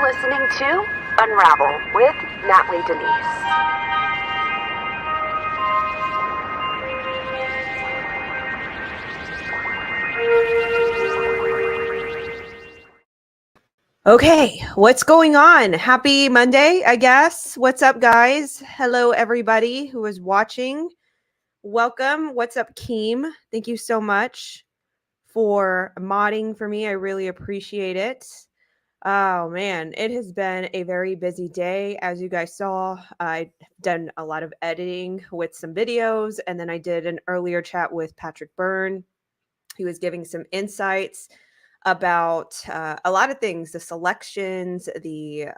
listening to Unravel with Natalie Denise. Okay, what's going on? Happy Monday, I guess. What's up, guys? Hello, everybody who is watching. Welcome. What's up, Keem? Thank you so much for modding for me. I really appreciate it. Oh, man, it has been a very busy day. As you guys saw, I've done a lot of editing with some videos, and then I did an earlier chat with Patrick Byrne. He was giving some insights about a lot of things, the selections, the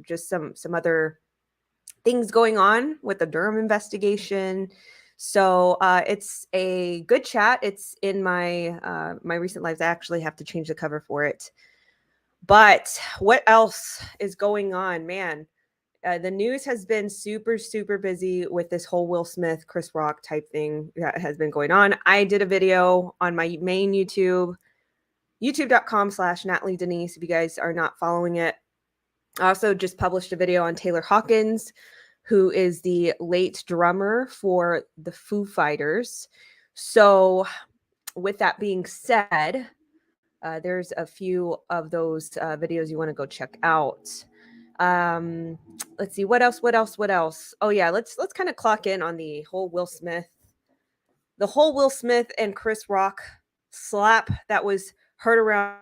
just some other things going on with the Durham investigation. So it's a good chat. It's in my my recent lives. I actually have to change the cover for it. But what else is going on, man? The news has been super, super busy with this whole Will Smith, Chris Rock type thing that has been going on. I did a video on my main YouTube, youtube.com/Natalie Denise, if you guys are not following it. I also just published a video on Taylor Hawkins, who is the late drummer for the Foo Fighters. So with that being said, there's a few of those videos you want to go check out. Let's see, what else? Oh yeah, let's kind of clock in on the whole Will Smith and Chris Rock slap that was heard around.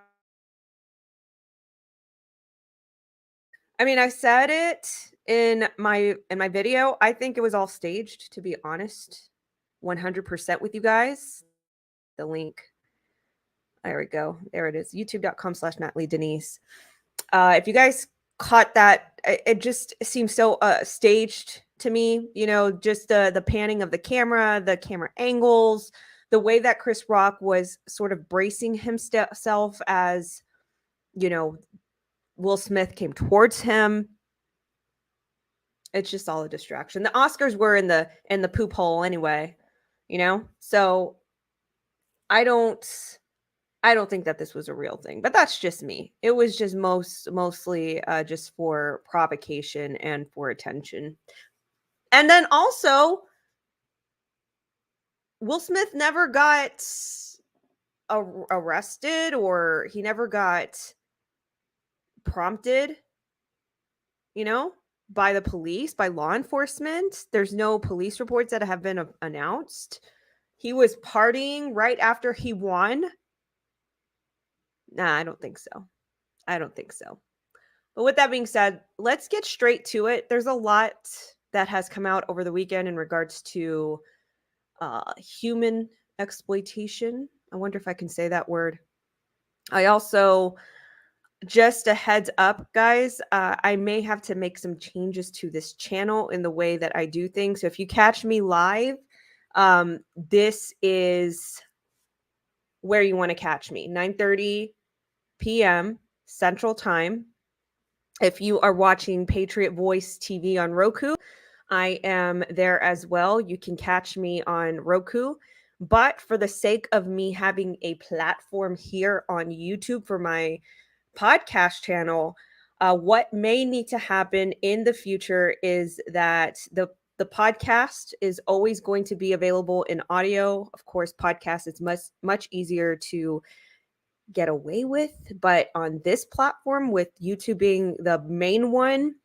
I mean, I said it in my video. I think it was all staged, to be honest. 100% with you guys. The link. There we go. There it is. youtube.com/Natalie Denise. If you guys caught that, it just seems so staged to me. You know, just the panning of the camera angles, the way that Chris Rock was sort of bracing himself as, you know, Will Smith came towards him. It's just all a distraction. The Oscars were in the poop hole anyway, you know? So I don't think that this was a real thing, but that's just me. It was just mostly just for provocation and for attention. And then also, Will Smith never got arrested, or he never got prompted, you know, by the police, by law enforcement. There's no police reports that have been announced. He was partying right after he won. Nah, I don't think so. But with that being said, let's get straight to it. There's a lot that has come out over the weekend in regards to human exploitation. I wonder if I can say that word. I also, just a heads up, guys, I may have to make some changes to this channel in the way that I do things. So if you catch me live, this is where you want to catch me, 9:30 p.m. Central Time. If you are watching Patriot Voice TV on Roku, I am there as well. You can catch me on Roku. But for the sake of me having a platform here on YouTube for my podcast channel, what may need to happen in the future is that the podcast is always going to be available in audio. Of course, podcast is much easier to get away with, but on this platform, with YouTube being the main one,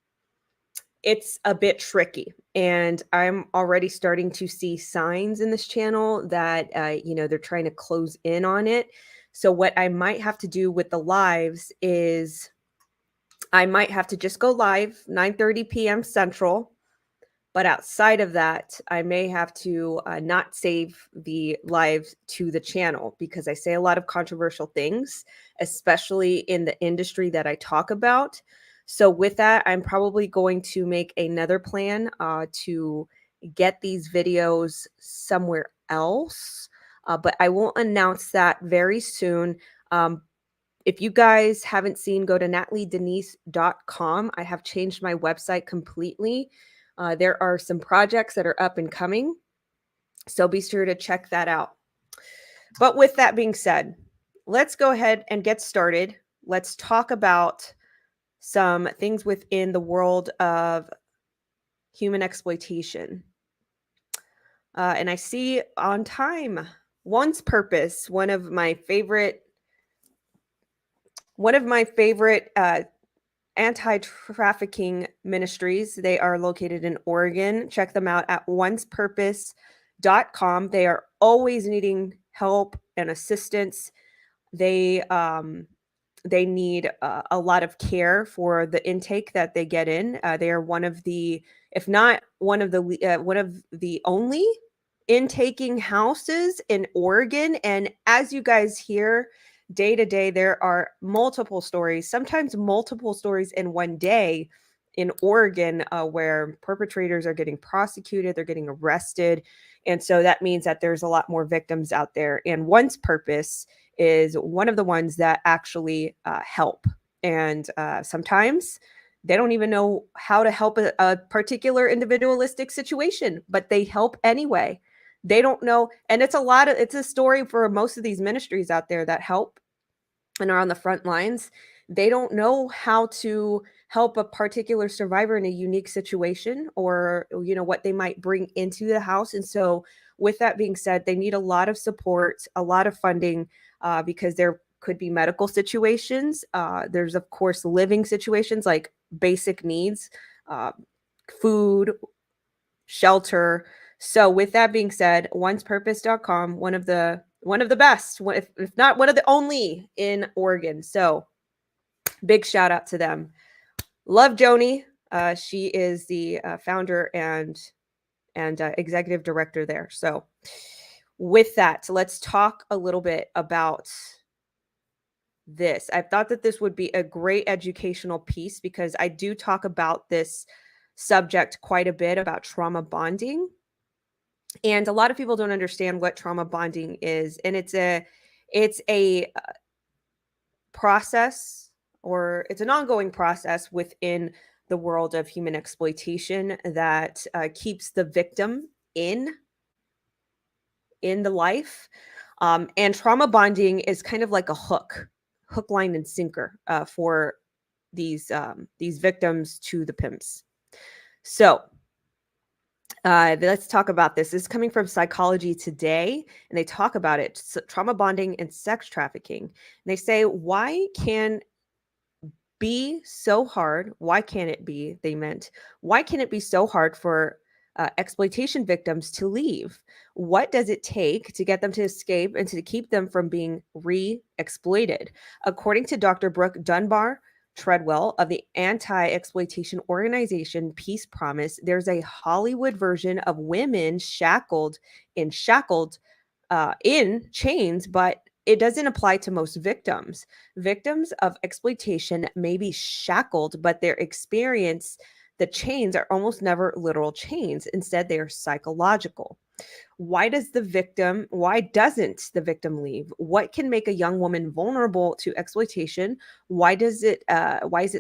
it's a bit tricky. And I'm already starting to see signs in this channel that they're trying to close in on it. So what I might have to do with the lives is I might have to just go live 9:30 p.m. Central. But outside of that, I may have to not save the live to the channel, because I say a lot of controversial things, especially in the industry that I talk about. So with that, I'm probably going to make another plan to get these videos somewhere else. But I will announce that very soon. If you guys haven't seen, go to nataliedenise.com. I have changed my website completely. There are some projects that are up and coming, so be sure to check that out. But with that being said, let's go ahead and get started. Let's talk about some things within the world of human exploitation. And I see on time, One's Purpose, one of my favorite anti-trafficking ministries. They are located in Oregon. Check them out at onespurpose.com. They are always needing help and assistance. They need a lot of care for the intake that they get in. They are one of the, if not one of the only intaking houses in Oregon. And as you guys hear, day to day, there are multiple stories, sometimes multiple stories in one day in Oregon, where perpetrators are getting prosecuted, they're getting arrested. And so that means that there's a lot more victims out there. And One's Purpose is one of the ones that actually help. And sometimes they don't even know how to help a particular individualistic situation, but they help anyway. They don't know. And it's a story for most of these ministries out there that help and are on the front lines. They don't know how to help a particular survivor in a unique situation, or what they might bring into the house. And so with that being said, they need a lot of support, a lot of funding, because there could be medical situations. There's of course living situations like basic needs, uh, food, shelter. So with that being said, onespurpose.com, one of the best, if not one of the only in Oregon. So big shout out to them. Love Joni. She is the founder and executive director there. So with that, let's talk a little bit about this. I thought that this would be a great educational piece because I do talk about this subject quite a bit, about trauma bonding. And a lot of people don't understand what trauma bonding is. And it's a process, or it's an ongoing process within the world of human exploitation that keeps the victim in the life. And trauma bonding is kind of like a hook, line, and sinker for these victims to the pimps. So let's talk about this. This is coming from Psychology Today, and they talk about it: trauma bonding and sex trafficking. And they say, why can be so hard? Why can it be? They meant, why can it be so hard for exploitation victims to leave? What does it take to get them to escape and to keep them from being re-exploited? According to Dr. Brooke Dunbar Treadwell of the anti-exploitation organization Peace Promise, there's a Hollywood version of women shackled in chains, but it doesn't apply to most victims. Victims of exploitation may be shackled, but their experience, the chains are almost never literal chains. Instead, they are psychological. Why doesn't the victim leave? What can make a young woman vulnerable to exploitation? Why is it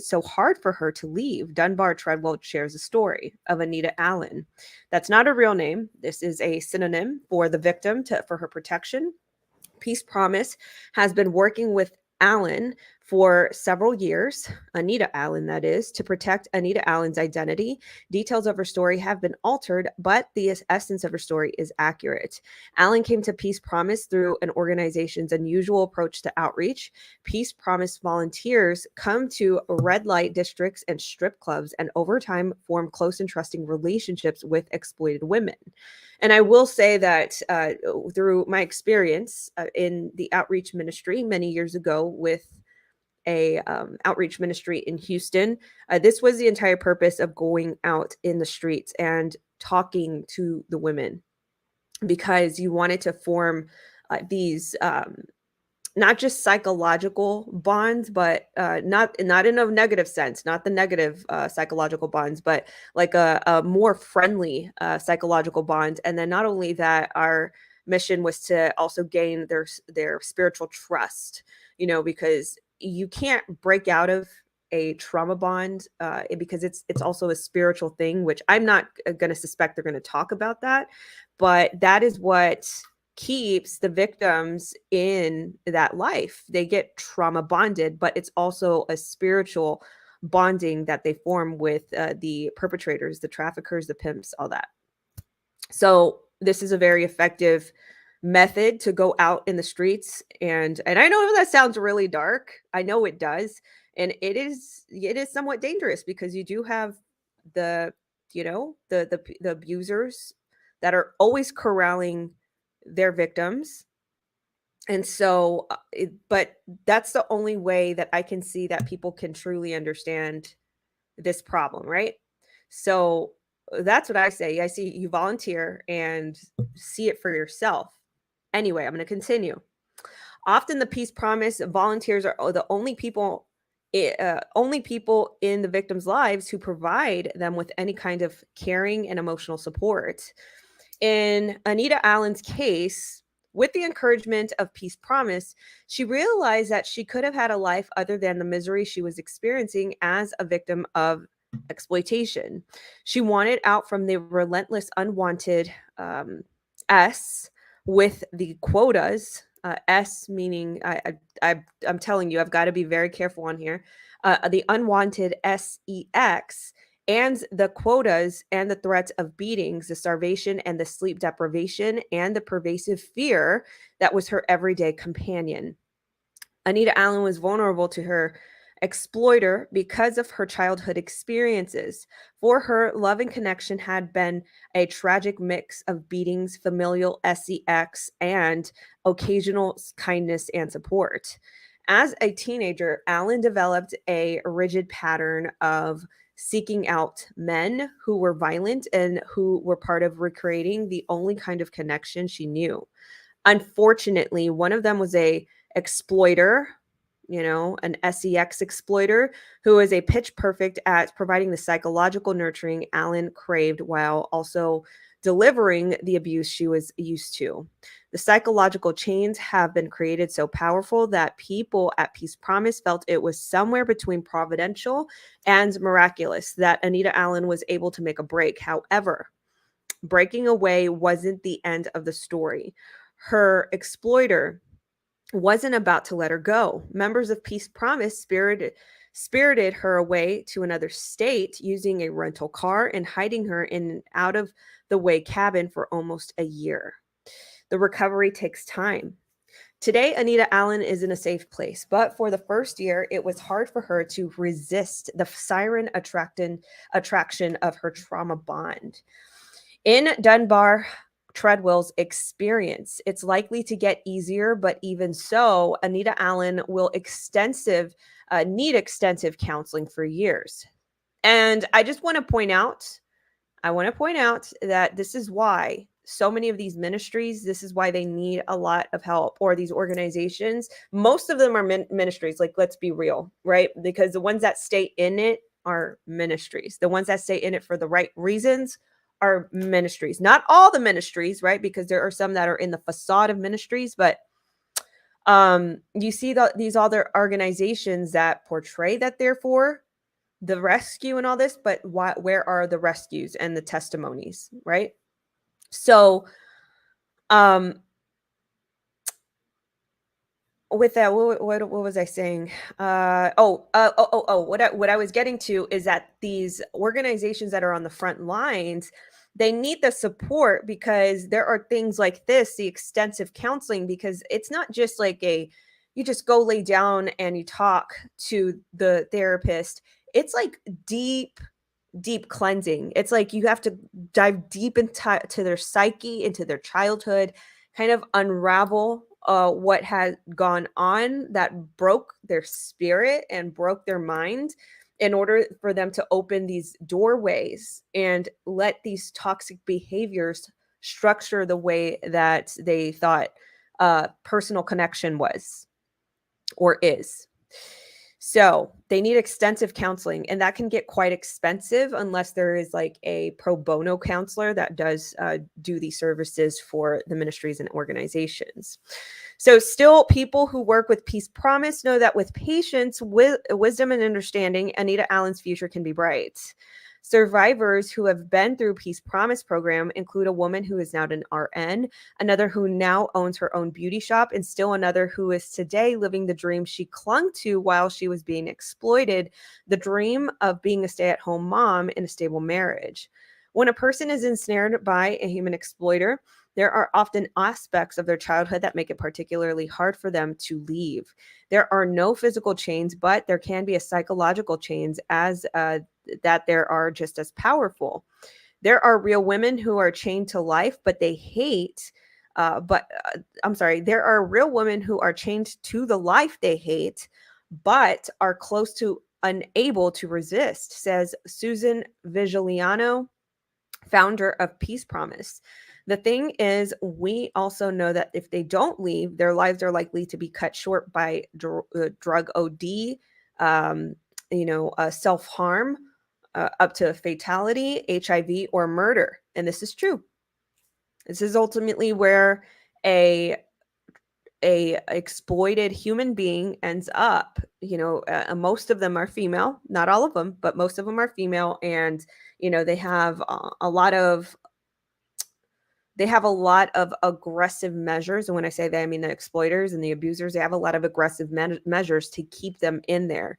so hard for her to leave? Dunbar Treadwell shares a story of Anita Allen. That's not a real name. This is a synonym for the victim for her protection. Peace Promise has been working with Allen for several years, Anita Allen, that is, to protect Anita Allen's identity. Details of her story have been altered, but the essence of her story is accurate. Allen came to Peace Promise through an organization's unusual approach to outreach. Peace Promise volunteers come to red light districts and strip clubs, and over time form close and trusting relationships with exploited women. And I will say that through my experience in the outreach ministry many years ago with a outreach ministry in Houston, this was the entire purpose of going out in the streets and talking to the women, because you wanted to form these not just psychological bonds, but not in a negative sense, not the negative psychological bonds, but like a more friendly psychological bond. And then not only that, our mission was to also gain their spiritual trust, because you can't break out of a trauma bond because it's also a spiritual thing, which I'm not going to suspect they're going to talk about that, but that is what keeps the victims in that life. They get trauma bonded, but it's also a spiritual bonding that they form with the perpetrators, the traffickers, the pimps, all that. So this is a very effective method to go out in the streets, and I know that sounds really dark. I know it does. And it is somewhat dangerous because you do have the the abusers that are always corralling their victims. And so but that's the only way that I can see that people can truly understand this problem, right? So that's what I say. I see you volunteer and see it for yourself. Anyway, I'm going to continue. Often the peace promise volunteers are the only people in the victims' lives who provide them with any kind of caring and emotional support. In Anita Allen's case, with the encouragement of Peace Promise, she realized that she could have had a life other than the misery she was experiencing as a victim of exploitation. She wanted out from the relentless, unwanted S with the quotas. S meaning I'm telling you, I've got to be very careful on here. The unwanted sex and the quotas and the threats of beatings, the starvation and the sleep deprivation, and the pervasive fear that was her everyday companion. Anita Allen was vulnerable to her exploiter because of her childhood experiences. For her, love and connection had been a tragic mix of beatings, familial sex, and occasional kindness and support. As a teenager, Allen developed a rigid pattern of seeking out men who were violent and who were part of recreating the only kind of connection she knew. Unfortunately, one of them was a exploiter, an sex exploiter who is a pitch perfect at providing the psychological nurturing Allen craved while also delivering the abuse she was used to. The psychological chains have been created so powerful that people at Peace Promise felt it was somewhere between providential and miraculous that Anita Allen was able to make a break. However, breaking away wasn't the end of the story. Her exploiter wasn't about to let her go. Members of Peace Promise spirited her away to another state using a rental car and hiding her in an out of the way cabin for almost a year. The recovery takes time. Today, Anita Allen is in a safe place, but for the first year, it was hard for her to resist the siren attraction of her trauma bond. In Dunbar Treadwell's experience, it's likely to get easier, but even so, Anita Allen will need extensive counseling for years. And I want to point out that this is why so many of these ministries, this is why they need a lot of help, or these organizations. Most of them are ministries, like, let's be real, right? Because the ones that stay in it are ministries. The ones that stay in it for the right reasons are ministries. Not all the ministries, right? Because there are some that are in the facade of ministries, but you see these other organizations that portray that they're for the rescue and all this, but where are the rescues and the testimonies, right? So um with that, what was I saying? What I was getting to is that these organizations that are on the front lines, they need the support because there are things like this, the extensive counseling, because it's not just like you just go lay down and you talk to the therapist. It's like deep cleansing. It's like you have to dive deep into their psyche, into their childhood, kind of unravel what had gone on that broke their spirit and broke their mind in order for them to open these doorways and let these toxic behaviors structure the way that they thought personal connection was or is. So they need extensive counseling, and that can get quite expensive unless there is like a pro bono counselor that does do these services for the ministries and organizations. So, still, people who work with Peace Promise know that with patience, wisdom, and understanding, Anita Allen's future can be bright. Survivors who have been through Peace Promise program include a woman who is now an RN, another who now owns her own beauty shop, and still another who is today living the dream she clung to while she was being exploited, the dream of being a stay-at-home mom in a stable marriage. When a person is ensnared by a human exploiter, there are often aspects of their childhood that make it particularly hard for them to leave. There are no physical chains, but there can be a psychological chains as that there are just as powerful. There are real women who are chained to life, but they hate. I'm sorry. There are real women who are chained to the life they hate, but are close to unable to resist, says Susan Vigiliano, founder of Peace Promise. The thing is, we also know that if they don't leave, their lives are likely to be cut short by drug OD, self harm, up to fatality, HIV, or murder. And this is true. This is ultimately where a exploited human being ends up. Most of them are female, not all of them, but most of them are female, and they have a lot of aggressive measures. And when I say that, I mean the exploiters and the abusers. They have a lot of aggressive measures to keep them in there.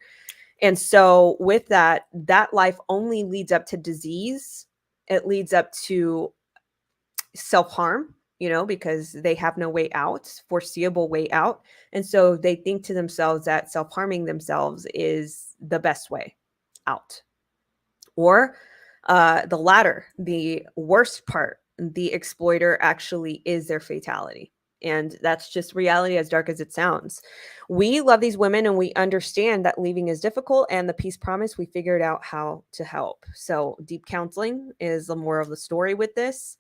And so with that life only leads up to disease. It leads up to self-harm, because they have no way out, foreseeable way out. And so they think to themselves that self-harming themselves is the best way out. Or the latter, the worst part, the exploiter actually is their fatality. And that's just reality, as dark as it sounds. We love these women and we understand that leaving is difficult. And the Peace Promise, we figured out how to help. So, deep counseling is the moral of the story with this.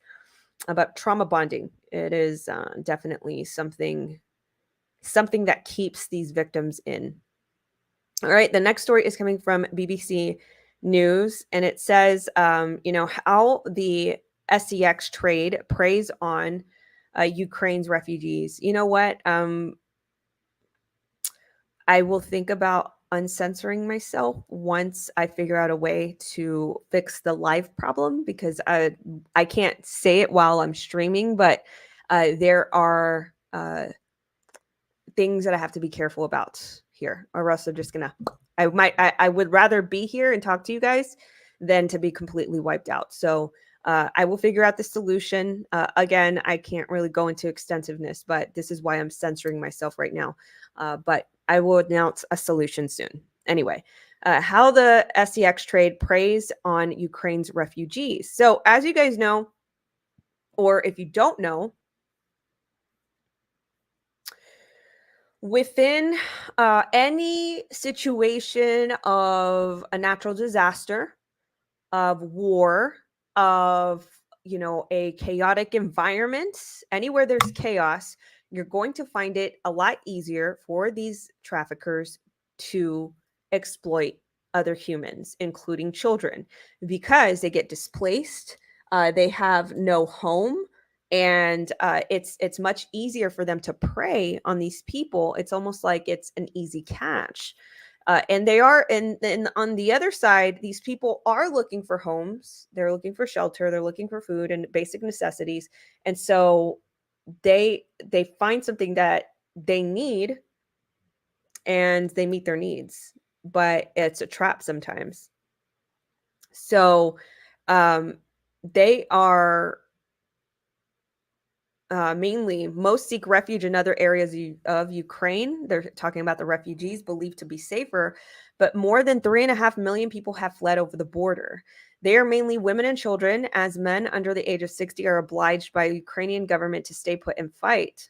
About trauma bonding, it is definitely something that keeps these victims in. All right, the next story is coming from BBC News, and it says, how the SEX trade preys on Ukraine's refugees. You know what? I will think about uncensoring myself once I figure out a way to fix the live problem, because I can't say it while I'm streaming, but there are things that I have to be careful about here, or else I'm just gonna. I would rather be here and talk to you guys than to be completely wiped out. So I will figure out the solution. Again, I can't really go into extensiveness, but this is why I'm censoring myself right now. But I will announce a solution soon. Anyway, how the SEX trade preys on Ukraine's refugees. So, as you guys know, or if you don't know, within any situation of a natural disaster, of war, of a chaotic environment, anywhere there's chaos, you're going to find it a lot easier for these traffickers to exploit other humans, including children, because they get displaced, they have no home, and it's much easier for them to prey on these people. It's almost like it's an easy catch. And they are, and on the other side, these people are looking for homes. They're looking for shelter. They're looking for food and basic necessities. And so they find something that they need, and they meet their needs, but it's a trap sometimes. So they are mainly, most seek refuge in other areas of Ukraine. They're talking about the refugees believed to be safer, but more than 3.5 million people have fled over the border. They are mainly women and children, as men under the age of 60 are obliged by the Ukrainian government to stay put and fight.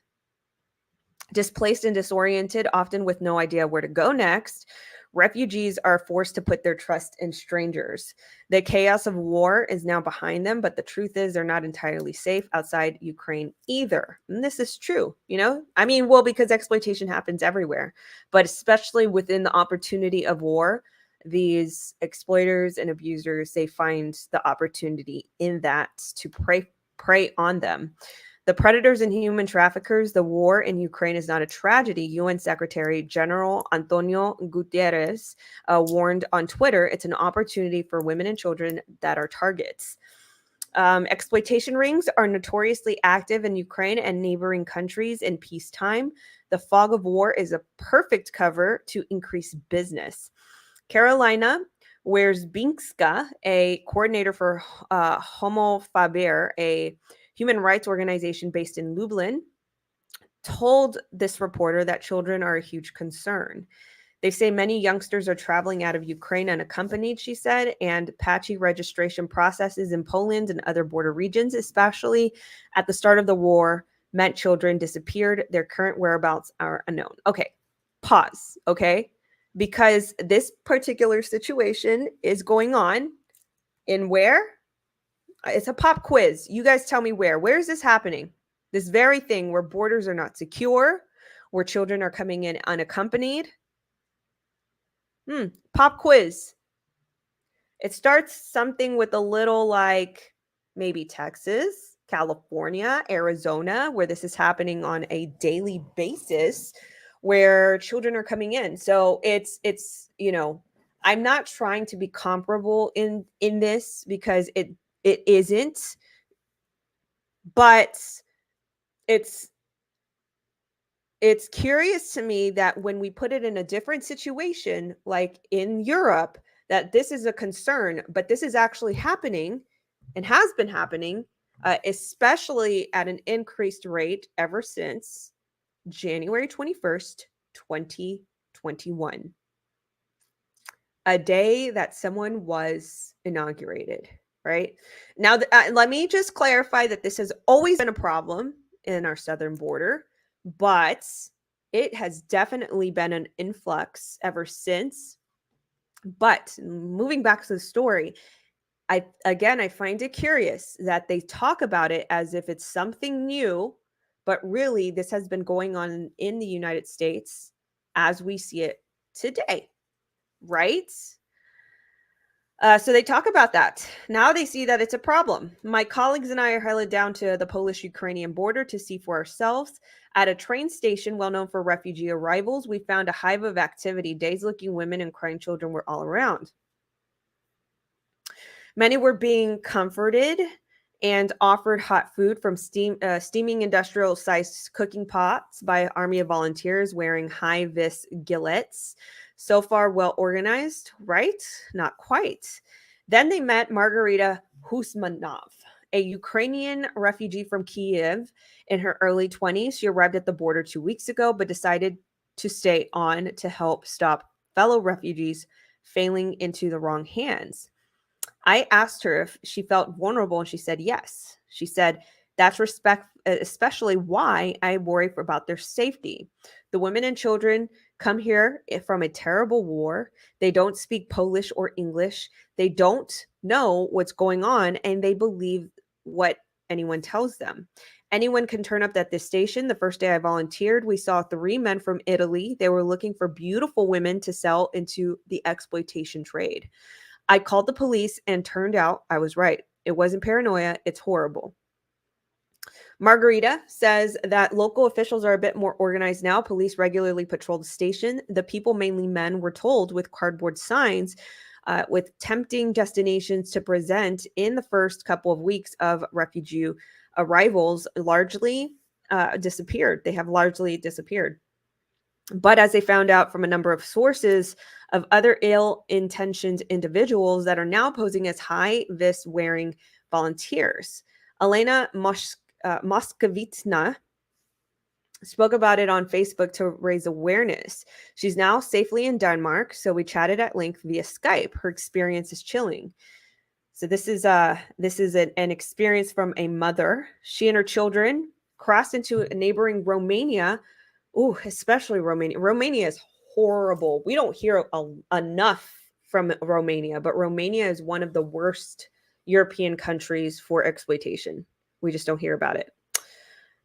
Displaced and disoriented, often with no idea where to go next, refugees are forced to put their trust in strangers. The chaos of war is now behind them, but the truth is they're not entirely safe outside Ukraine either. And this is true, because exploitation happens everywhere, but especially within the opportunity of war, these exploiters and abusers, they find the opportunity in that to prey on them. The predators and human traffickers, the war in Ukraine is not a tragedy. UN Secretary General Antonio Guterres warned on Twitter it's an opportunity for women and children that are targets. Exploitation rings are notoriously active in Ukraine and neighboring countries in peacetime. The fog of war is a perfect cover to increase business. Carolina Wierzbinska, a coordinator for Homo Faber, a human rights organization based in Lublin, told this reporter that children are a huge concern. They say many youngsters are traveling out of Ukraine unaccompanied, she said, and patchy registration processes in Poland and other border regions, especially at the start of the war, meant children disappeared. Their current whereabouts are unknown. Okay, pause, okay? Because this particular situation is going on in where? It's a pop quiz. You guys tell me where. Where is this happening? This very thing where borders are not secure, where children are coming in unaccompanied. Pop quiz. It starts something with a little like maybe Texas, California, Arizona, where this is happening on a daily basis, where children are coming in. So I'm not trying to be comparable in this because it isn't, but it's it's curious to me that when we put it in a different situation, like in Europe, that this is a concern, but this is actually happening and has been happening, especially at an increased rate ever since January 21st, 2021, a day that someone was inaugurated, right? Now, let me just clarify that this has always been a problem in our southern border, but it has definitely been an influx ever since. But moving back to the story, I find it curious that they talk about it as if it's something new, but really this has been going on in the United States as we see it today, right? So they talk about that. Now they see that it's a problem. My colleagues and I are headed down to the Polish-Ukrainian border to see for ourselves. At a train station well known for refugee arrivals, we found a hive of activity. Dazed-looking women and crying children were all around. Many were being comforted and offered hot food from steaming industrial-sized cooking pots by an army of volunteers wearing high-vis gilets. So far, well organized, right? Not quite. Then they met Margarita Husmanov, a Ukrainian refugee from Kiev in her early 20s. She arrived at the border 2 weeks ago, but decided to stay on to help stop fellow refugees failing into the wrong hands. I asked her if she felt vulnerable, and she said yes. She said, that's especially why I worry about their safety. The women and children come here from a terrible war. They don't speak Polish or English. They don't know what's going on, and they believe what anyone tells them. Anyone can turn up at this station. The first day I volunteered, we saw 3 men from Italy. They were looking for beautiful women to sell into the exploitation trade. I called the police and turned out I was right. It wasn't paranoia. It's horrible. Margarita says that local officials are a bit more organized now. Police regularly patrol the station. The people, mainly men, were told with cardboard signs with tempting destinations to present in the first couple of weeks of refugee arrivals largely disappeared. They have largely disappeared. But as they found out from a number of sources of other ill-intentioned individuals that are now posing as high-vis wearing volunteers. Elena Moskovitna spoke about it on Facebook to raise awareness. She's now safely in Denmark, so we chatted at length via Skype. Her experience is chilling. So this is an experience from a mother. She and her children crossed into a neighboring Romania. Ooh, especially Romania. Romania is horrible. We don't hear enough from Romania, but Romania is one of the worst European countries for exploitation. We just don't hear about it.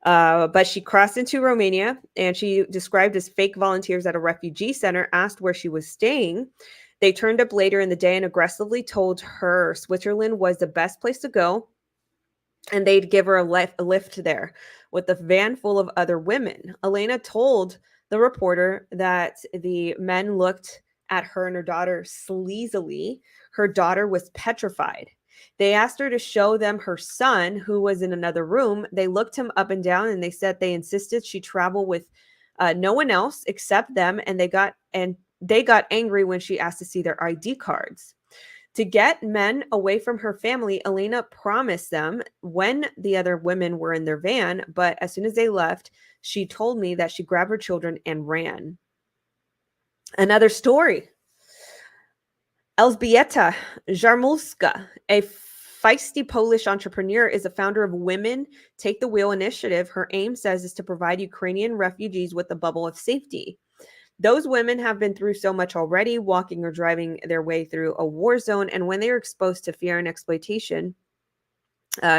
But she crossed into Romania, and she described as fake volunteers at a refugee center, asked where she was staying. They turned up later in the day and aggressively told her Switzerland was the best place to go. and they'd give her a lift there with a van full of other women. Elena told the reporter that the men looked at her and her daughter sleazily. Her daughter was petrified. They asked her to show them her son, who was in another room. They looked him up and down, and they said they insisted she travel with no one else except them, and they got angry when she asked to see their ID cards. To get men away from her family, Elena promised them when the other women were in their van, but as soon as they left, she told me that she grabbed her children and ran. Another story. Elżbieta Jarmulska, a feisty Polish entrepreneur, is a founder of Women Take the Wheel initiative. Her aim, says, is to provide Ukrainian refugees with a bubble of safety. Those women have been through so much already, walking or driving their way through a war zone. And when they are exposed to fear and exploitation,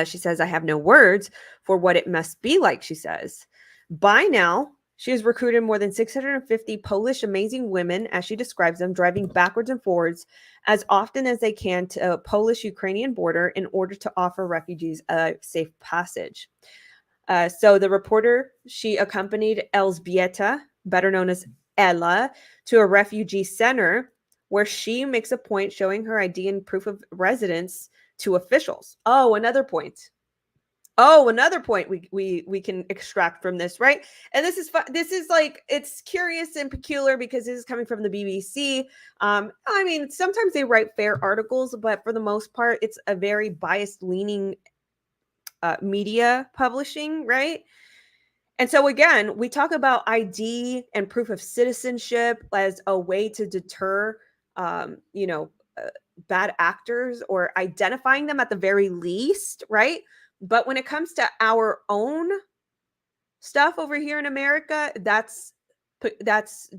she says, I have no words for what it must be like, she says. By now, she has recruited more than 650 Polish amazing women, as she describes them, driving backwards and forwards as often as they can to a Polish-Ukrainian border in order to offer refugees a safe passage. So the reporter, she accompanied Elżbieta, better known as Ella, to a refugee center where she makes a point showing her ID and proof of residence to officials. Another point we can extract from this, right? And this is like, it's curious and peculiar because this is coming from the BBC. I mean, sometimes they write fair articles, but for the most part, it's a very biased leaning media publishing, right? And so again, we talk about ID and proof of citizenship as a way to deter, um, you know, uh, bad actors, or identifying them at the very least, right? But when it comes to our own stuff over here in America, that's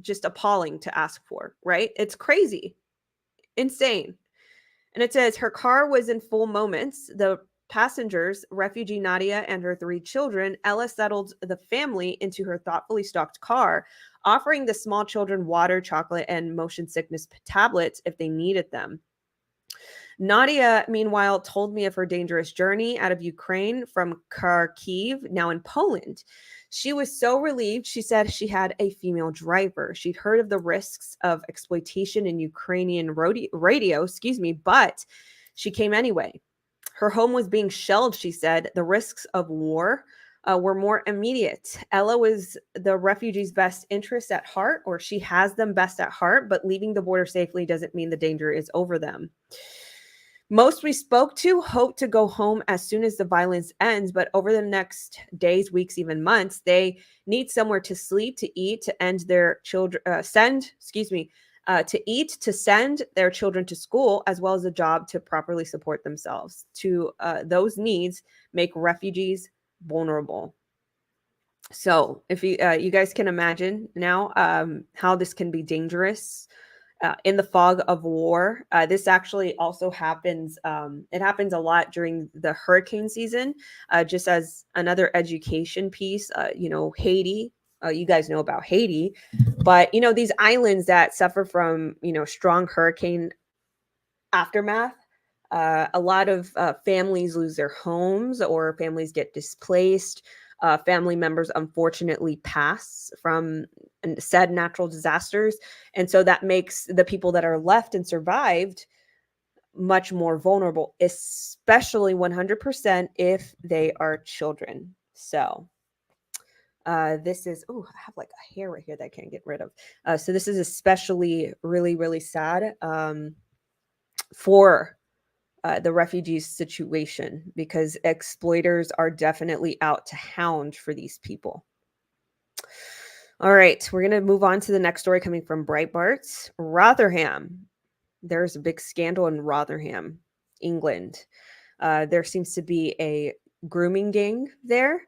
just appalling to ask for, right? It's crazy, insane. And it says her car was in full moments. The passengers, refugee Nadia and her 3 children, Ella settled the family into her thoughtfully stocked car, offering the small children water, chocolate, and motion sickness tablets if they needed them. Nadia, meanwhile, told me of her dangerous journey out of Ukraine from Kharkiv, now in Poland. She was so relieved. She said she had a female driver. She'd heard of the risks of exploitation in Ukrainian radio, but she came anyway. Her home was being shelled, she said. The risks of war were more immediate. Ella was the refugees' best interests at heart, or she has them best at heart, but leaving the border safely doesn't mean the danger is over them. Most we spoke to hope to go home as soon as the violence ends, but over the next days, weeks, even months, they need somewhere to sleep, to eat, to end their children, to eat, to send their children to school, as well as a job to properly support themselves. To those needs make refugees vulnerable. So, if you guys can imagine now how this can be dangerous in the fog of war. This actually also happens. It happens a lot during the hurricane season. Just as another education piece, Haiti. You guys know about Haiti, but these islands that suffer from strong hurricane aftermath. A lot of families lose their homes, or families get displaced. Family members unfortunately pass from said natural disasters. And so that makes the people that are left and survived much more vulnerable, especially 100% if they are children. So this is, I have like a hair right here that I can't get rid of. So this is especially really, really sad for the refugees situation, because exploiters are definitely out to hound for these people. All right, we're going to move on to the next story coming from Breitbart. Rotherham. There's a big scandal in Rotherham, England. There seems to be a grooming gang there.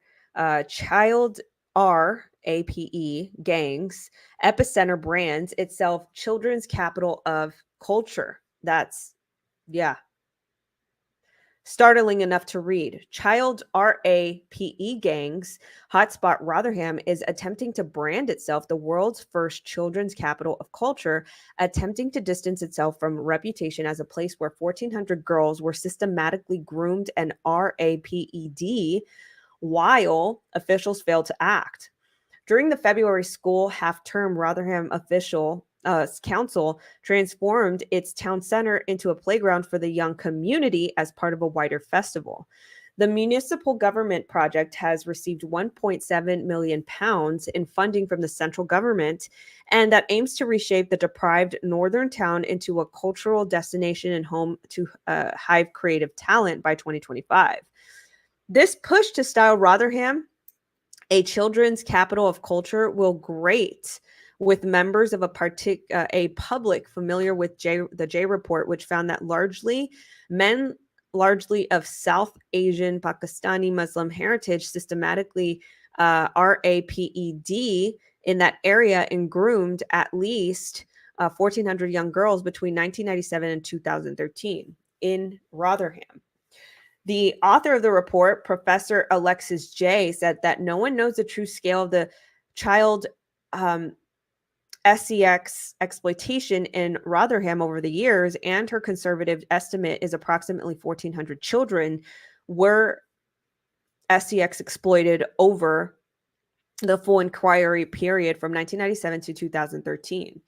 Child RAPE gangs. Epicenter brands itself children's capital of culture. Yeah. Startling enough to read. Child RAPE gangs hotspot Rotherham is attempting to brand itself the world's first children's capital of culture, attempting to distance itself from reputation as a place where 1,400 girls were systematically groomed and RAPED while officials failed to act. During the February school half term, Rotherham council transformed its town center into a playground for the young community as part of a wider festival. The municipal government project has received £1.7 million in funding from the central government, and that aims to reshape the deprived northern town into a cultural destination and home to hive creative talent by 2025. This push to style Rotherham a children's capital of culture will grate with members of a public familiar with the J report, which found that men largely of South Asian, Pakistani Muslim heritage systematically RAPED in that area and groomed at least 1,400 young girls between 1997 and 2013 in Rotherham. The author of the report, Professor Alexis J., said that no one knows the true scale of the child SEX exploitation in Rotherham over the years, and her conservative estimate is approximately 1,400 children were SEX exploited over the full inquiry period from 1997 to 2013.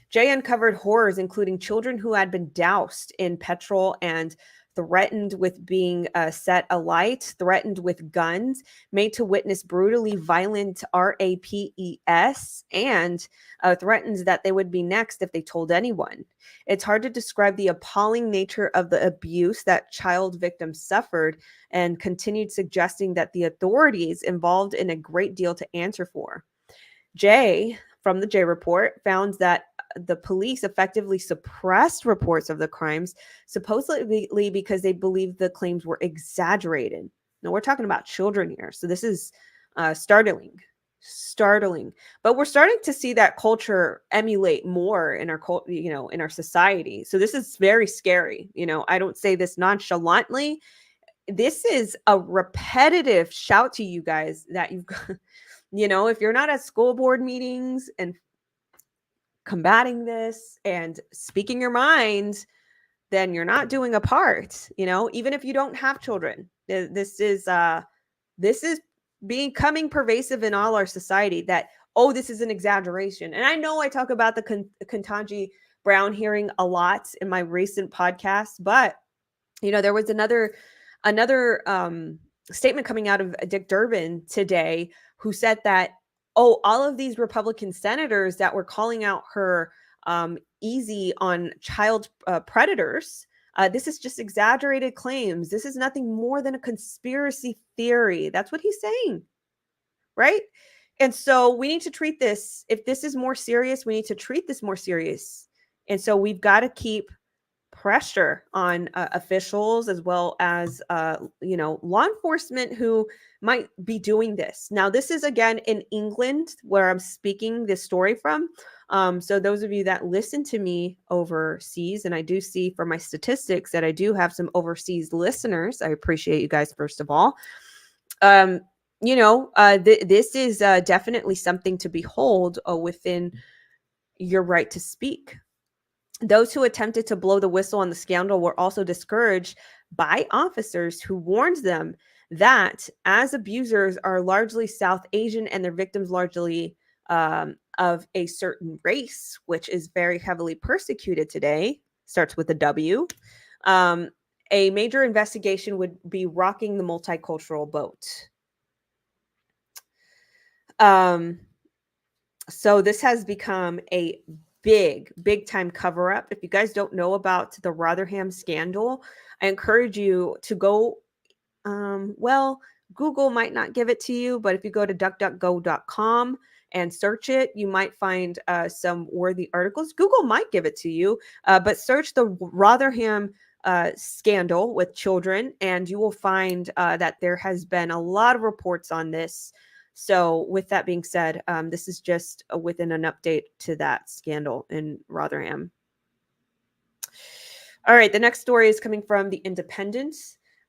Jay uncovered horrors, including children who had been doused in petrol and threatened with being set alight, threatened with guns, made to witness brutally violent RAPES, and threatens that they would be next if they told anyone. It's hard to describe the appalling nature of the abuse that child victims suffered, and continued suggesting that the authorities involved in a great deal to answer for. Jay, from the J report, found that the police effectively suppressed reports of the crimes, supposedly because they believed the claims were exaggerated. Now, we're talking about children here, so this is startling. But we're starting to see that culture emulate more in our in our society. So this is very scary. I don't say this nonchalantly. This is a repetitive shout to you guys that you've got, if you're not at school board meetings and combating this and speaking your mind, then you're not doing a part, even if you don't have children. This is becoming pervasive in all our society that, oh, this is an exaggeration. And I know I talk about the Ketanji Brown hearing a lot in my recent podcast, but there was another statement coming out of Dick Durbin today, who said that, oh, all of these Republican senators that were calling out her easy on child predators, this is just exaggerated claims. This is nothing more than a conspiracy theory. That's what he's saying, right? And so we need to treat this, if this is more serious, we need to treat this more serious. And so we've got to keep pressure on officials, as well as law enforcement who might be doing this. Now, this is again in England where I'm speaking this story from. So those of you that listen to me overseas, and I do see from my statistics that I do have some overseas listeners. I appreciate you guys, first of all. This is definitely something to behold within your right to speak. Those who attempted to blow the whistle on the scandal were also discouraged by officers who warned them that, as abusers are largely South Asian and their victims largely of a certain race, which is very heavily persecuted today, starts with a W, a major investigation would be rocking the multicultural boat. So this has become a big time cover up. If you guys don't know about the Rotherham scandal, I encourage you to go. Google might not give it to you, but if you go to duckduckgo.com and search it, you might find some worthy articles. Google might give it to you, but search the Rotherham scandal with children, and you will find that there has been a lot of reports on this. So with that being said, this is just within an update to that scandal in Rotherham. All right, the next story is coming from The Independent.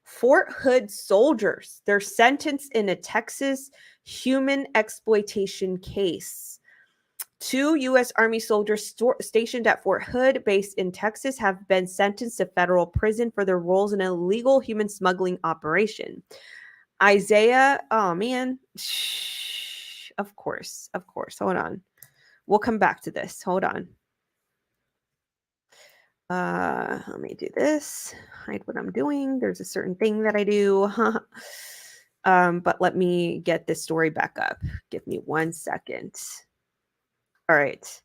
Fort Hood soldiers, they're sentenced in a Texas human exploitation case. 2 U.S. Army soldiers stationed at Fort Hood, based in Texas, have been sentenced to federal prison for their roles in an illegal human smuggling operation. Isaiah, oh man, shh, of course, of course. Hold on. We'll come back to this. Hold on. Let me do this. Hide what I'm doing. There's a certain thing that I do. But let me get this story back up. Give me 1 second. All right.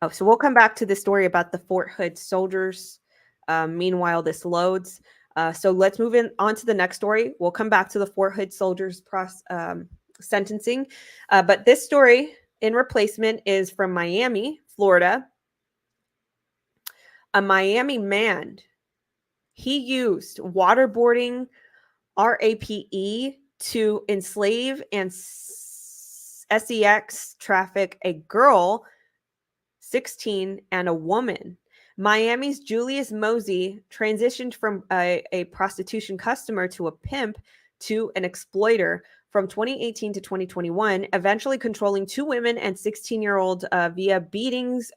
Oh, so we'll come back to the story about the Fort Hood soldiers. Meanwhile, this loads. So let's move in on to the next story. We'll come back to the Fort Hood soldiers sentencing. But this story in replacement is from Miami, Florida. A Miami man, he used waterboarding, RAPE, to enslave and sex traffic a girl, 16, and a woman. Miami's Julius Mosey transitioned from a prostitution customer to a pimp to an exploiter from 2018 to 2021, eventually controlling 2 women and 16-year-old via beatings,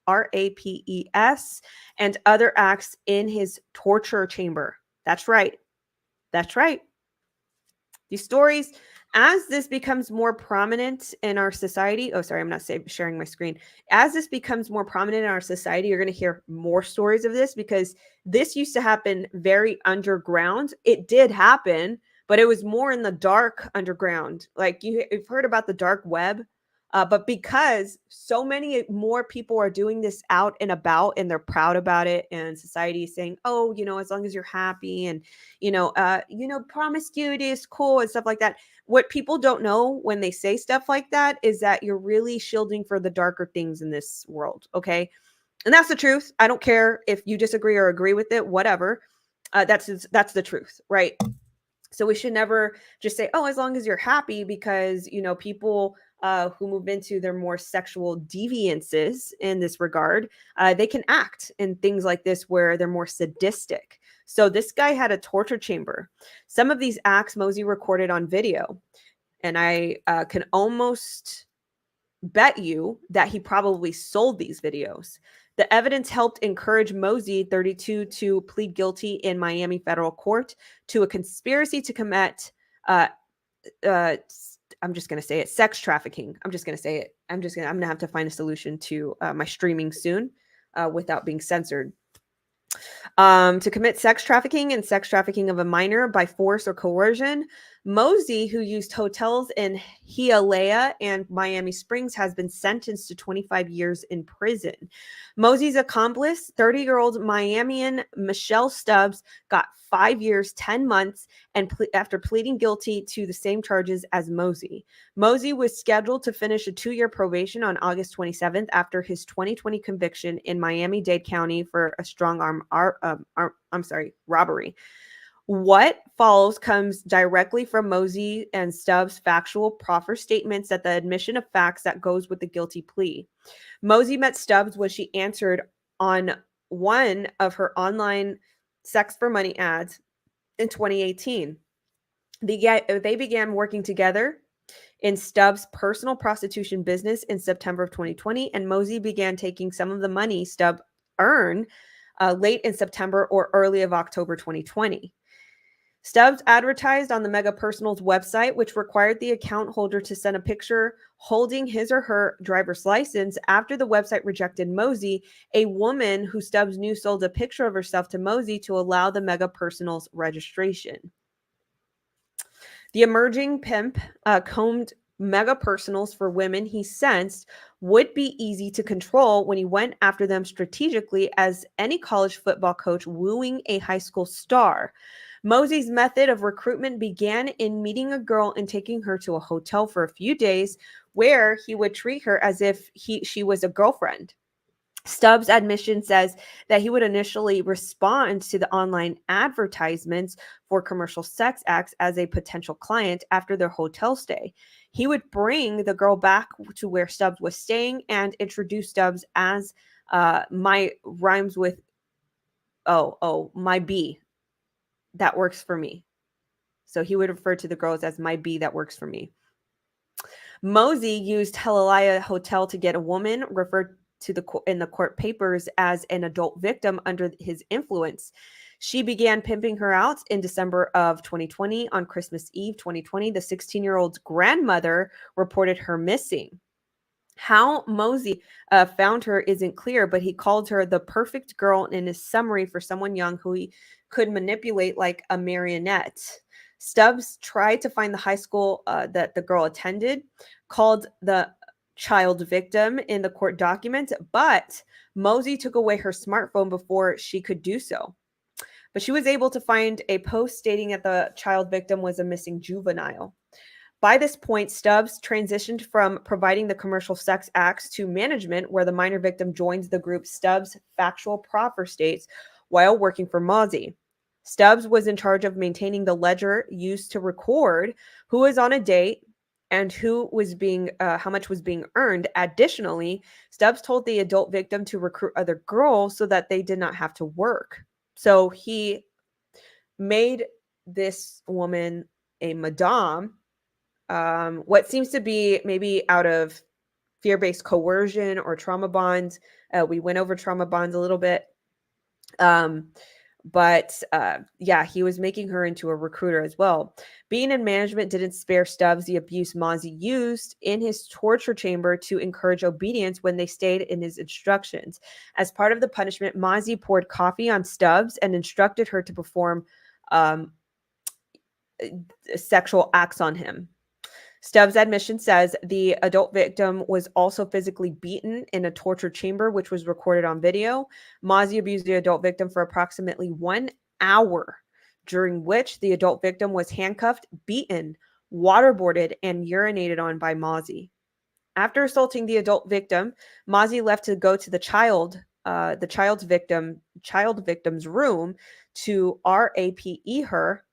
RAPES, and other acts in his torture chamber. That's right. That's right. These stories, as this becomes more prominent in our society, oh, sorry, I'm not sharing my screen. As this becomes more prominent in our society, you're going to hear more stories of this, because this used to happen very underground. It did happen, but it was more in the dark underground. Like you've heard about the dark web. But because so many more people are doing this out and about, and they're proud about it, and society is saying, oh, as long as you're happy, and promiscuity is cool and stuff like that. What people don't know when they say stuff like that is that you're really shielding for the darker things in this world. Okay. And that's the truth. I don't care if you disagree or agree with it, whatever. That's the truth. Right. So we should never just say, oh, as long as you're happy, because, people who move into their more sexual deviances in this regard, they can act in things like this where they're more sadistic. So this guy had a torture chamber. Some of these acts Mosey recorded on video. And I can almost bet you that he probably sold these videos. The evidence helped encourage Mosey, 32, to plead guilty in Miami federal court to a conspiracy to commit, I'm just going to say it, sex trafficking. I'm just going to say it. I'm going to have to find a solution to my streaming soon without being censored. To commit sex trafficking and sex trafficking of a minor by force or coercion. Mosey, who used hotels in Hialeah and Miami Springs, has been sentenced to 25 years in prison. Mosey's accomplice, 30-year-old Miamian Michelle Stubbs, got 5 years, 10 months, and after pleading guilty to the same charges as Mosey. Mosey was scheduled to finish a 2-year probation on August 27th after his 2020 conviction in Miami-Dade County for a strong robbery. What follows comes directly from Mosey and Stubbs' factual proffer statements that the admission of facts that goes with the guilty plea. Mosey met Stubbs when she answered on one of her online sex for money ads in 2018. They began working together in Stubbs' personal prostitution business in September of 2020, and Mosey began taking some of the money Stubbs earned late in September or early of October 2020. Stubbs advertised on the Mega Personals website, which required the account holder to send a picture holding his or her driver's license. After the website rejected Mosey, a woman who Stubbs knew sold a picture of herself to Mosey to allow the Mega Personals registration. The emerging pimp combed Mega Personals for women he sensed would be easy to control when he went after them strategically, as any college football coach wooing a high school star. Mosey's method of recruitment began in meeting a girl and taking her to a hotel for a few days, where he would treat her as if she was a girlfriend. Stubbs' admission says that he would initially respond to the online advertisements for commercial sex acts as a potential client after their hotel stay. He would bring the girl back to where Stubbs was staying and introduce Stubbs as my rhymes with my B. that works for me. So he would refer to the girls as my B that works for me. Mosey used Hialeah Hotel to get a woman referred to in the court papers as an adult victim under his influence. She began pimping her out in December of 2020. On Christmas Eve 2020, the 16-year-old's grandmother reported her missing. How Mosey found her isn't clear, but he called her the perfect girl in his summary for someone young who he could manipulate like a marionette. Stubbs tried to find the high school that the girl attended, called the child victim in the court documents, but Mosey took away her smartphone before she could do so. But she was able to find a post stating that the child victim was a missing juvenile. By this point, Stubbs transitioned from providing the commercial sex acts to management, where the minor victim joins the group Stubbs Factual Proffer states while working for Mosey. Stubbs was in charge of maintaining the ledger used to record who was on a date and how much was being earned. Additionally, Stubbs told the adult victim to recruit other girls so that they did not have to work. So he made this woman a madame, what seems to be maybe out of fear-based coercion or trauma bonds. We went over trauma bonds a little bit. But yeah, he was making her into a recruiter as well. Being in management didn't spare Stubbs the abuse Mosey used in his torture chamber to encourage obedience when they stayed in his instructions. As part of the punishment, Mosey poured coffee on Stubbs and instructed her to perform sexual acts on him. Stubbs' admission says the adult victim was also physically beaten in a torture chamber, which was recorded on video. Mosey abused the adult victim for approximately 1 hour, during which the adult victim was handcuffed, beaten, waterboarded, and urinated on by Mosey. After assaulting the adult victim, Mosey left to go to the child victim's room to rape her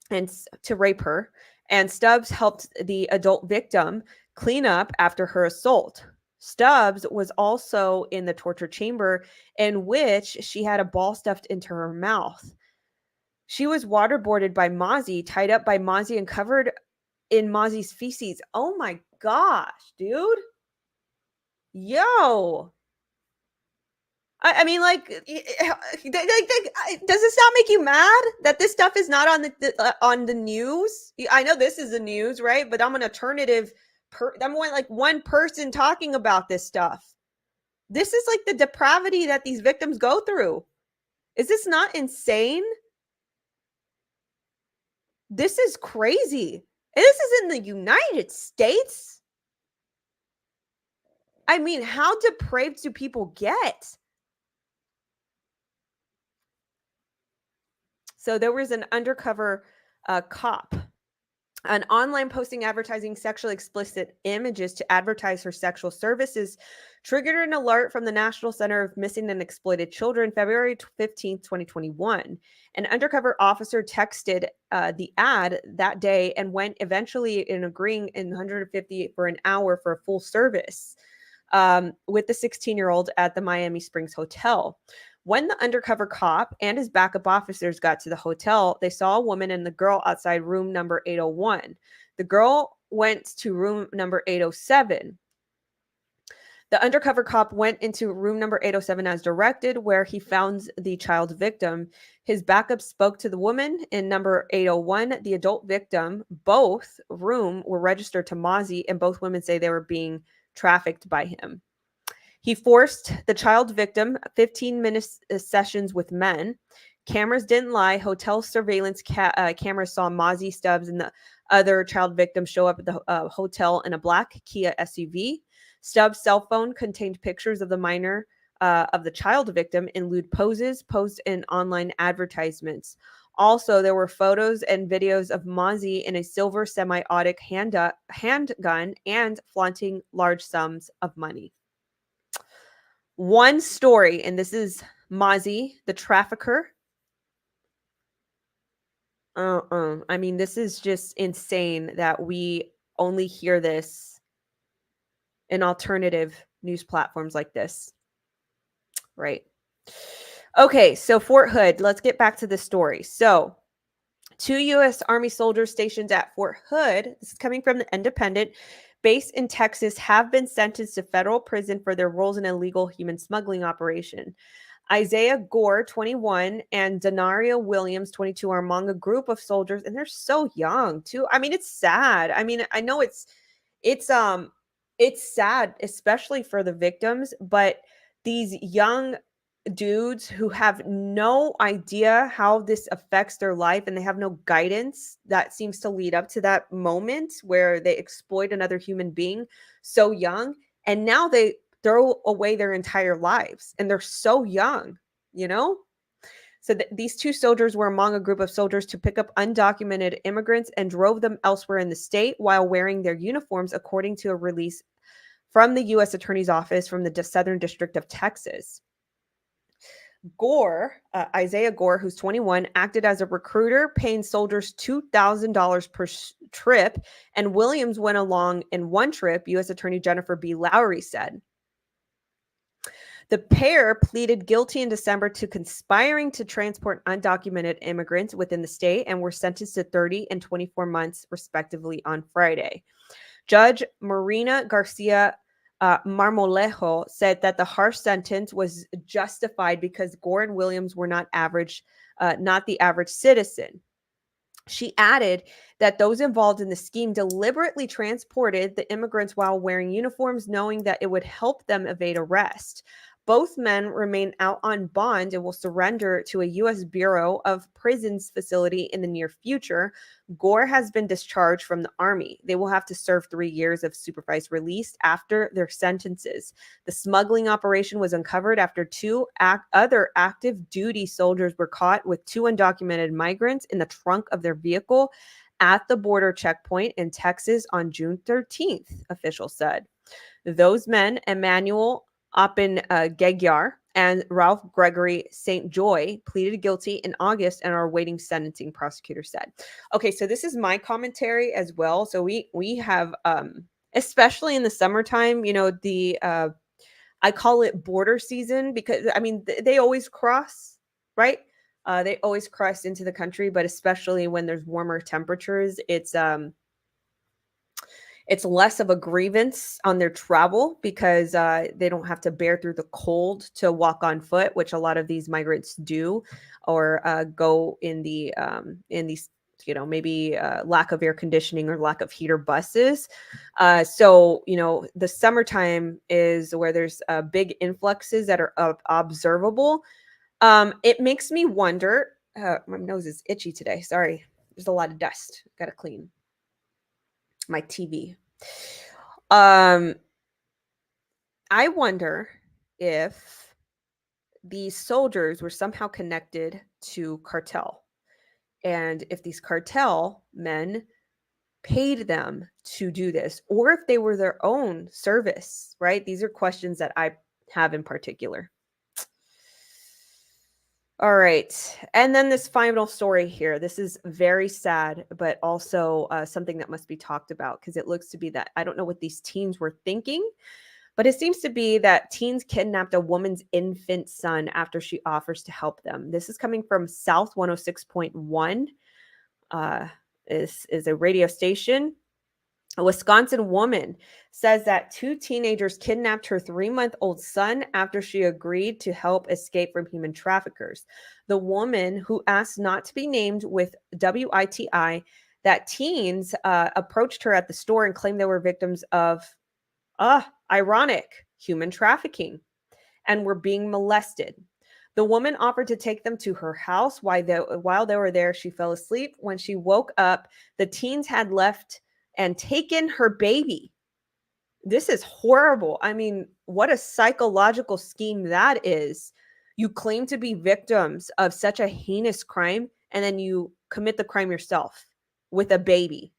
and to rape her. And Stubbs helped the adult victim clean up after her assault. Stubbs was also in the torture chamber, in which she had a ball stuffed into her mouth. She was waterboarded by Mosey, tied up by Mosey, and covered in Mosey's feces. Oh my gosh, dude. Yo. I mean, like, does this not make you mad that this stuff is not on the news? I know this is the news, right? But I'm an alternative. I'm like one person talking about this stuff. This is like the depravity that these victims go through. Is this not insane? This is crazy. And this is in the United States. I mean, how depraved do people get? So there was an undercover cop, an online posting advertising sexually explicit images to advertise her sexual services, triggered an alert from the National Center of Missing and Exploited Children February 15th, 2021. An undercover officer texted the ad that day and went eventually in agreeing in 150 for an hour for a full service with the 16-year-old at the Miami Springs Hotel. When the undercover cop and his backup officers got to the hotel, they saw a woman and the girl outside room number 801. The girl went to room number 807. The undercover cop went into room number 807 as directed, where he found the child victim. His backup spoke to the woman in number 801, the adult victim. Both room were registered to Mosey, and both women say they were being trafficked by him. He forced the child victim 15-minute sessions with men. Cameras didn't lie. Hotel surveillance cameras saw Mosey, Stubbs, and the other child victim show up at the hotel in a black Kia SUV. Stubbs' cell phone contained pictures of the minor of the child victim in lewd poses posed in online advertisements. Also, there were photos and videos of Mosey in a silver semi-automatic handgun and flaunting large sums of money. One story, and this is Mosey, the trafficker. I mean, this is just insane that we only hear this in alternative news platforms like this. Right. Okay, so Fort Hood, let's get back to the story. So 2 U.S. Army soldiers stationed at Fort Hood, this is coming from the Independent, based in Texas, have been sentenced to federal prison for their roles in a illegal human smuggling operation. Isaiah Gore, 21, and Denario Williams, 22, are among a group of soldiers, and they're so young too. I mean, it's sad. I mean, I know it's it's sad, especially for the victims, but these young dudes who have no idea how this affects their life and they have no guidance that seems to lead up to that moment where they exploit another human being so young, and now they throw away their entire lives and they're so young, you know? So these two soldiers were among a group of soldiers to pick up undocumented immigrants and drove them elsewhere in the state while wearing their uniforms, according to a release from the U.S. Attorney's Office from the Southern District of Texas. Gore, Isaiah Gore, who's 21, acted as a recruiter, paying soldiers $2,000 per trip, and Williams went along in one trip, U.S. Attorney Jennifer B. Lowry said. The pair pleaded guilty in December to conspiring to transport undocumented immigrants within the state and were sentenced to 30 and 24 months, respectively, on Friday. Judge Marina Garcia Marmolejo said that the harsh sentence was justified because Gore and Williams were not the average citizen. She added that those involved in the scheme deliberately transported the immigrants while wearing uniforms, knowing that it would help them evade arrest. Both men remain out on bond and will surrender to a U.S. Bureau of Prisons facility in the near future. Gore has been discharged from the Army. They will have to serve 3 years of supervised release after their sentences. The smuggling operation was uncovered after two other active duty soldiers were caught with 2 undocumented migrants in the trunk of their vehicle at the border checkpoint in Texas on June 13th, officials said. Those men, Emmanuel Geggyar and Ralph Gregory St. Joy, pleaded guilty in August and are awaiting sentencing, prosecutors said. Okay, so this is my commentary as well. So we have especially in the summertime, you know, I call it border season because I mean they always cross, right? They always cross into the country, but especially when there's warmer temperatures, it's less of a grievance on their travel because they don't have to bear through the cold to walk on foot, which a lot of these migrants do, or go in these maybe lack of air conditioning or lack of heater buses. So the summertime is where there's big influxes that are observable. It makes me wonder. My nose is itchy today. Sorry, there's a lot of dust. Got to clean my TV. I wonder if these soldiers were somehow connected to cartel, and if these cartel men paid them to do this, or if they were their own service, right? These are questions that I have in particular. All right. And then this final story here. This is very sad, but also something that must be talked about because it looks to be that I don't know what these teens were thinking, but it seems to be that teens kidnapped a woman's infant son after she offers to help them. This is coming from South 106.1, is a radio station. A Wisconsin woman says that 2 teenagers kidnapped her 3-month-old son after she agreed to help escape from human traffickers. The woman, who asked not to be named with WITI, that teens approached her at the store and claimed they were victims of, ironic, human trafficking and were being molested. The woman offered to take them to her house. While they were there, she fell asleep. When she woke up, the teens had left and taken her baby. This is horrible. I mean, what a psychological scheme that is. You claim to be victims of such a heinous crime, and then you commit the crime yourself with a baby.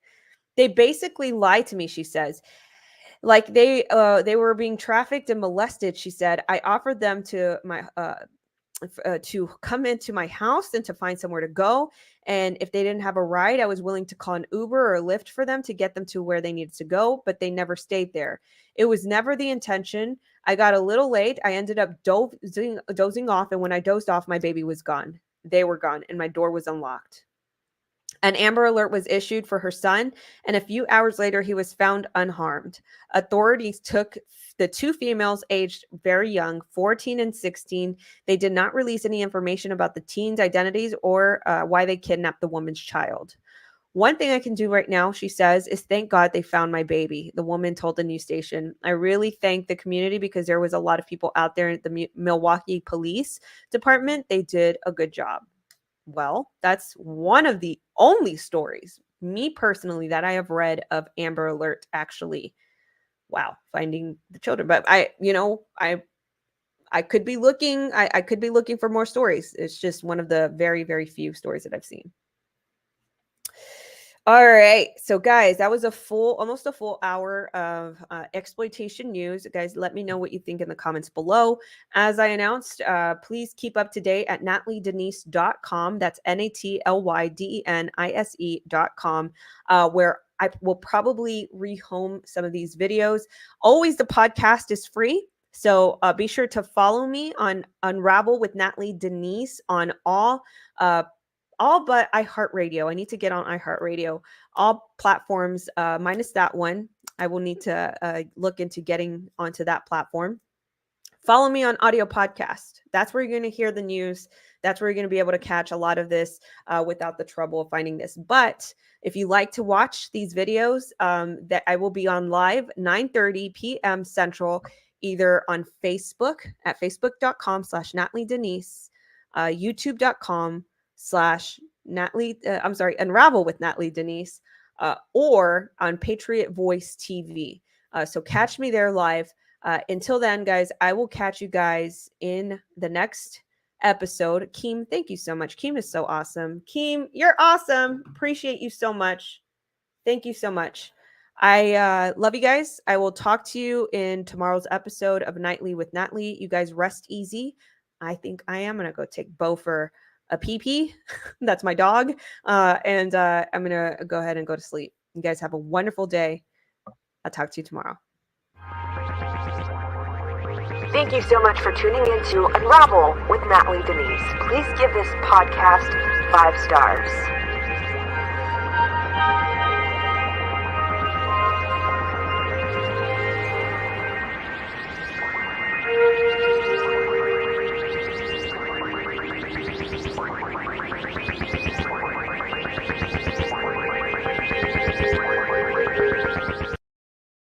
They basically lied to me, she says. Like they were being trafficked and molested, she said. I offered them to to come into my house and to find somewhere to go. And if they didn't have a ride, I was willing to call an Uber or a Lyft for them to get them to where they needed to go, but they never stayed there. It was never the intention. I got a little late. I ended up dozing off. And when I dozed off, my baby was gone. They were gone and my door was unlocked. An Amber Alert was issued for her son, and a few hours later, he was found unharmed. Authorities took the two females aged very young, 14 and 16. They did not release any information about the teens' identities or why they kidnapped the woman's child. One thing I can do right now, she says, is thank God they found my baby, the woman told the news station. I really thank the community because there was a lot of people out there at the Milwaukee Police Department. They did a good job. Well, that's one of the only stories, me personally, that I have read of Amber Alert actually, wow, finding the children. But I could be looking, I could be looking for more stories. It's just one of the very, very few stories that I've seen. All right. So, guys, that was almost a full hour of exploitation news. Guys, let me know what you think in the comments below. As I announced, please keep up to date at nataliedenise.com. That's NATLYDENISE.com, where I will probably rehome some of these videos. Always, the podcast is free. So be sure to follow me on Unravel with Natalie Denise on all but iHeartRadio. I need to get on iHeartRadio. All platforms, minus that one. I will need to look into getting onto that platform. Follow me on audio podcast. That's where you're going to hear the news. That's where you're going to be able to catch a lot of this without the trouble of finding this. But if you like to watch these videos, that I will be on live 9:30 p.m. Central, either on Facebook at facebook.com/Natalie Denise, youtube.com/ Unravel with Natalie Denise, or on Patriot Voice TV. So catch me there live. Until then, guys, I will catch you guys in the next episode. Keem, thank you so much. Keem is so awesome. Keem, you're awesome. Appreciate you so much. Thank you so much. I love you guys. I will talk to you in tomorrow's episode of Nightly with Natalie. You guys rest easy. I think I am going to go take Bo for a pee-pee. That's my dog. And I'm going to go ahead and go to sleep. You guys have a wonderful day. I'll talk to you tomorrow. Thank you so much for tuning in to Unravel with Natalie Denise. Please give this podcast 5 stars.